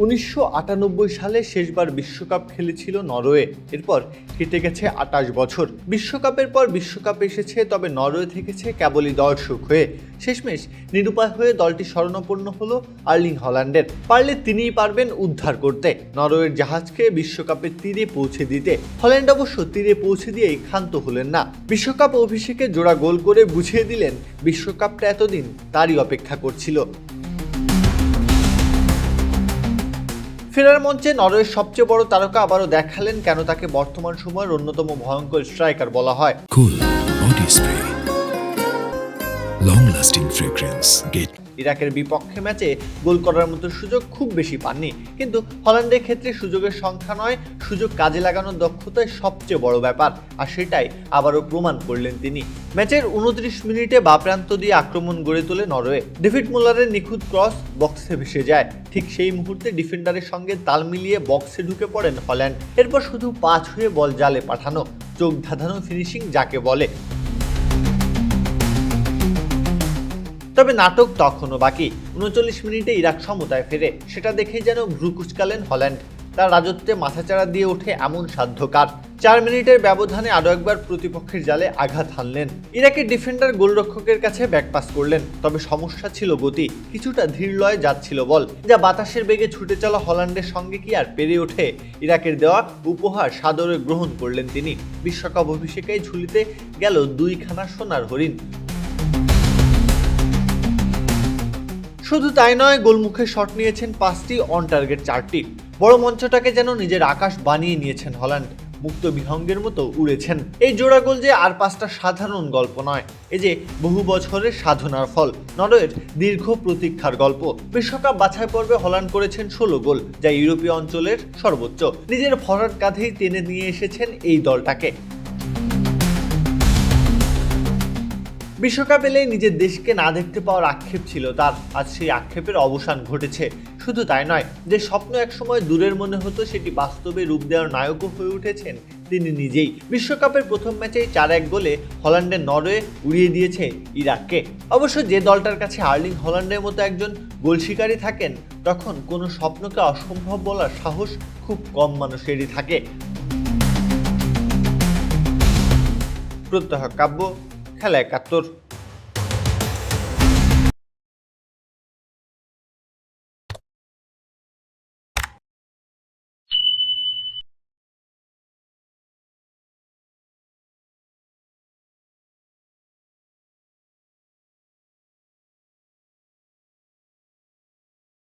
1998 সালে শেষবার বিশ্বকাপ খেলেছিল নরওয়ে। এরপর কেটে গেছে 28 বছর। বিশ্বকাপের পর বিশ্বকাপ এসেছে, তবে নরওয়ে থেকেছে কেবলই দর্শক হয়ে। শেষমেশ নিরুপায় হয়ে দলটি শরণাপন্ন হলো আর্লিং হল্যান্ডের। পারলে তিনিই পারবেন উদ্ধার করতে নরওয়ের জাহাজকে বিশ্বকাপের তীরে পৌঁছে দিতে। হল্যান্ড অবশ্য তীরে পৌঁছে দিয়েই ক্ষান্ত হলেন না। বিশ্বকাপ অভিষেকে জোড়া গোল করে বুঝিয়ে দিলেন বিশ্বকাপটা এতদিন তারই অপেক্ষা করছিল। ফেরার মঞ্চে নরওয়ের সবচেয়ে বড় তারকা আবারও দেখালেন কেন তাকে বর্তমান সময়ের অন্যতম ভয়ঙ্কর স্ট্রাইকার বলা হয়। Cool body spray, long-lasting fragrance. Get ইরাকের বিপক্ষে ম্যাচে গোল করার মতো সুযোগ খুব বেশি পাননি, কিন্তু হল্যান্ডের ক্ষেত্রে সুযোগের সংখ্যা নয়, সুযোগ কাজে লাগানোর দক্ষতাই সবচেয়ে বড় ব্যাপার, আর সেটাই আবারও প্রমাণ করলেন তিনি। ম্যাচের 29 মিনিটে বাঁ প্রান্ত দিয়ে আক্রমণ গড়ে তোলে নরওয়ে। ডেভিড মুলারের নিখুঁত ক্রস বক্সে ভেসে যায়। ঠিক সেই মুহূর্তে ডিফেন্ডারের সঙ্গে তাল মিলিয়ে বক্সে ঢুকে পড়েন হল্যান্ড। এরপর শুধু পা ছুঁয়ে বল জালে পাঠানো, চোখ ধাঁধানো ফিনিশিং যাকে বলে। তবে নাটক তখনও বাকি। 39 মিনিটে ইরাক সমতায় ফেরে, সেটা দেখেই যেন ভ্রু কুঁচকালেন হল্যান্ড। তার রাজত্বে মাথাচাড়া দিয়ে ওঠে এমন সাধ্যকার। 4 মিনিটের ব্যবধানে আরও একবার প্রতিপক্ষের জালে আঘাত হানলেন। ইরাকের ডিফেন্ডার গোলরক্ষকের কাছে ব্যাকপাস করলেন, তবে সমস্যা ছিল গতি। কিছুটা ধীর লয়ে যাচ্ছিল বল, যা বাতাসের বেগে ছুটে চলা হল্যান্ডের সঙ্গে কি আর পেরে ওঠে। ইরাকের দেওয়া উপহার সাদরে গ্রহণ করলেন তিনি। বিশ্বকাপ অভিষেকেই ঝুলিতে গেল 2খানা সোনার হরিণ। শুধু তাই নয়, গোলমুখে শট নিয়েছেন 5টি, অন টার্গেট 4টি। বড় মঞ্চটাকে যেন নিজের আকাশ বানিয়ে নিয়েছেন হল্যান্ড। মুক্ত বিহঙ্গের মতো উড়েছেন। এই জোড়া গোল যে আর 5টা সাধারণ গল্প নয়, এ যে বহু বছরের সাধনার ফল, নরওয়ের দীর্ঘ প্রতীক্ষার গল্প। বিশ্বকাপ বাছাই পর্বে হল্যান্ড করেছেন 16 গোল, যা ইউরোপীয় অঞ্চলের সর্বোচ্চ। নিজের ভরাট কাঁধেই টেনে নিয়ে এসেছেন এই দলটাকে। বিশ্বকাপ এলে নিজের দেশকে না দেখতে পাওয়ার আক্ষেপ ছিল তার, আজ সেই আক্ষেপের অবসান ঘটেছে। শুধু তাই নয়, যে স্বপ্ন একসময় দূরের মনে হতো, সেটি বাস্তবে রূপ দেওয়ার নায়কও হয়ে উঠেছেন তিনি নিজেই। বিশ্বকাপের প্রথম ম্যাচেই 4-1 গোলে হল্যান্ডের নরওয়ে উড়িয়ে দিয়েছে ইরাককে। অবশ্য যে দলটার কাছে আর্লিং হল্যান্ডের মতো একজন গোল শিকারী থাকেন, তখন কোনো স্বপ্নকে অসম্ভব বলার সাহস খুব কম মানুষেরই থাকে। প্রত্যহ কাব্য, খেলা 71।